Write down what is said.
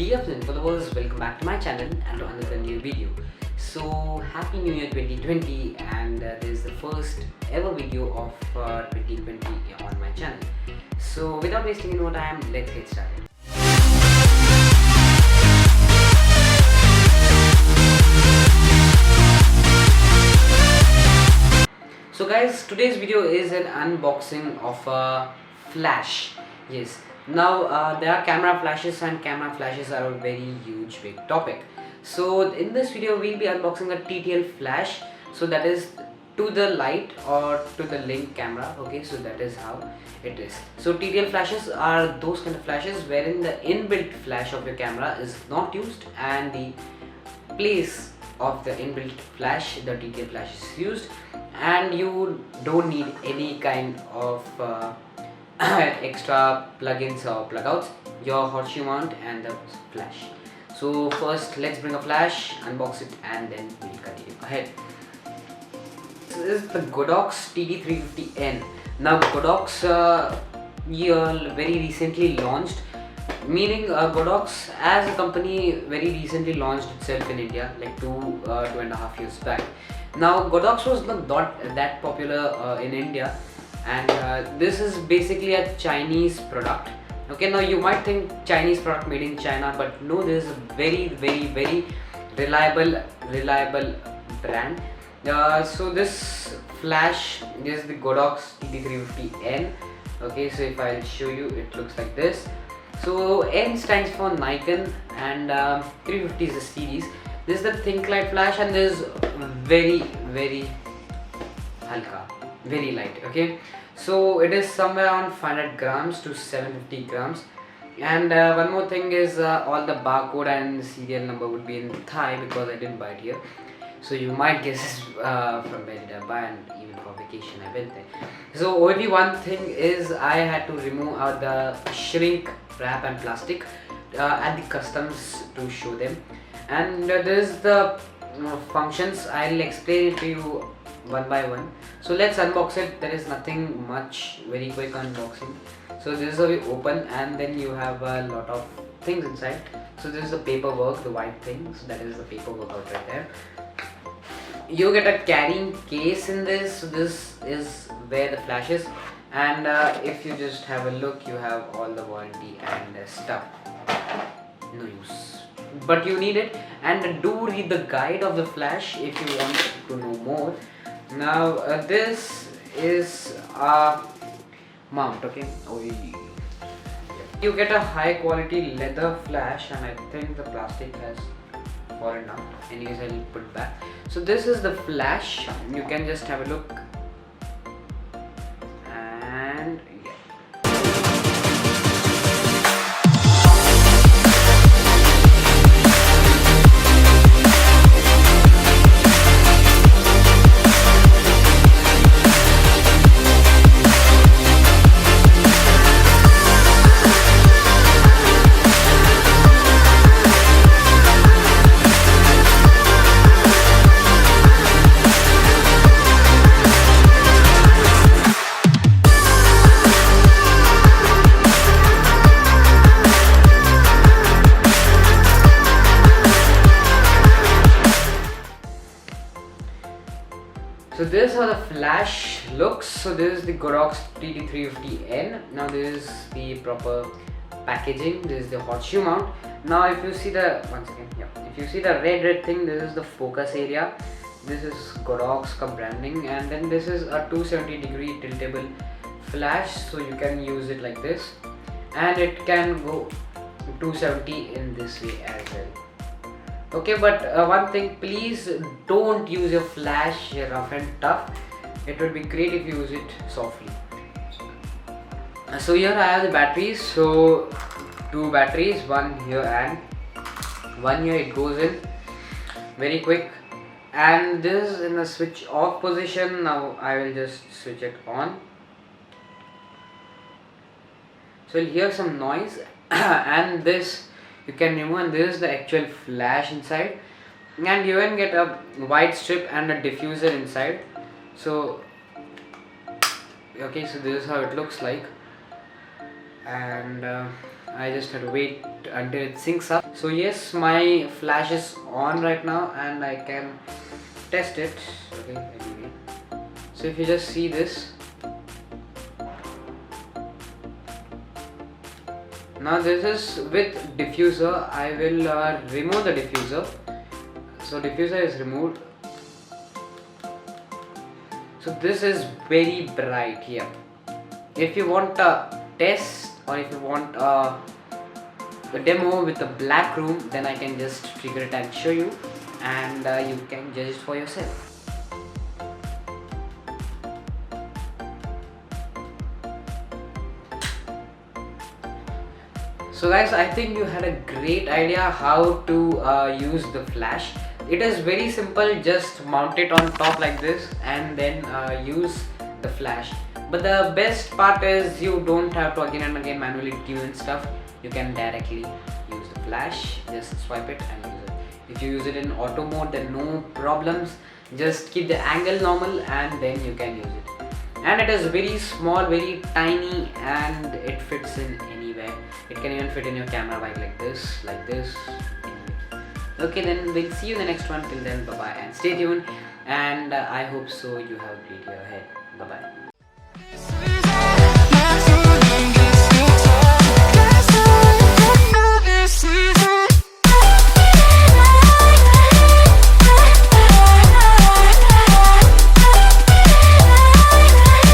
Dear film followers, welcome back to my channel and to another new video. So happy new year 2020, and this is the first ever video of 2020 on my channel. So without wasting any more time, let's get started. So guys, today's video is an unboxing of a flash. Yes, now there are camera flashes, and camera flashes are a very huge big topic. So in this video we'll be unboxing a TTL flash. So that is to the light or to the link camera. Okay, so that is how it is. So TTL flashes are those kind of flashes wherein the inbuilt flash of your camera is not used, and the place of the inbuilt flash, the TTL flash, is used, and you don't need any kind of extra plugins or plugouts. Your horseshoe mount and the flash. So first let's bring a flash, unbox it, and then we'll continue ahead. This is the Godox TT350 N. Now Godox very recently launched, meaning Godox as a company very recently launched itself in India, like two and a half years back. Now Godox was not that popular in India, and this is basically a Chinese product. Okay, now you might think Chinese product made in China, but no, this is a very reliable brand. So this flash is the Godox TT350 N. Okay, so if I'll show you, it looks like this. So N stands for Nikon, and 350 is the series. This is the think light flash, and this is very halka, very light. Okay, so it is somewhere around 500 grams to 750 grams. And one more thing is all the barcode and serial number would be in Thai, because I didn't buy it here. So you might guess from where did I buy, and even for vacation I went there. So only one thing is I had to remove out the shrink wrap and plastic at the customs to show them. And this is the functions. I'll explain it to you one by one. So let's unbox it. There is nothing much, very quick unboxing. So this is how you open, and then you have a lot of things inside. So this is the paperwork, the white thing. So that is the paperwork out right there. You get a carrying case in this. So this is where the flash is, and if you just have a look, you have all the warranty and stuff. No use, but you need it, and do read the guide of the flash if you want to know more. Now this is a mount. Okay, you get a high quality leather flash, and I think the plastic has fallen down. Anyways, I'll put it back. So this is the flash. You can just have a look, and yeah. So this is how the flash looks. So this is the Godox TT350 N. Now this is the proper packaging. This is the horseshoe mount. Now if you see the, once again, yeah, if you see the red thing, this is the focus area. This is Godox branding, and then this is a 270-degree tiltable flash, so you can use it like this, and it can go 270 in this way as well. Okay, but one thing, please don't use your flash rough and tough. It would be great if you use it softly. So here I have the batteries. So two batteries, one here and one here. It goes in very quick, and this is in the switch off position. Now I will just switch it on. So you'll hear some noise and this you can remove, and this is the actual flash inside, and you can get a white strip and a diffuser inside. So okay, so this is how it looks like, and I just had to wait until it syncs up. So yes, my flash is on right now and I can test it. Okay, anyway. So if you just see this, now this is with diffuser. I will remove the diffuser. So diffuser is removed. So this is very bright here. If you want a test or if you want a demo with a black room, then I can just trigger it and show you, and you can judge it for yourself. So guys, I think you had a great idea how to use the flash. It is very simple, just mount it on top like this and then use the flash. But the best part is you don't have to again and again manually tune stuff. You can directly use the flash, just swipe it and use it. If you use it in auto mode, then no problems. Just keep the angle normal and then you can use it. And it is very small, very tiny, and it fits in anywhere. It can even fit in your camera bag like this, anyway. Okay, then we'll see you in the next one. Till then, bye bye and stay tuned. And I hope so you have a great year ahead. Bye bye.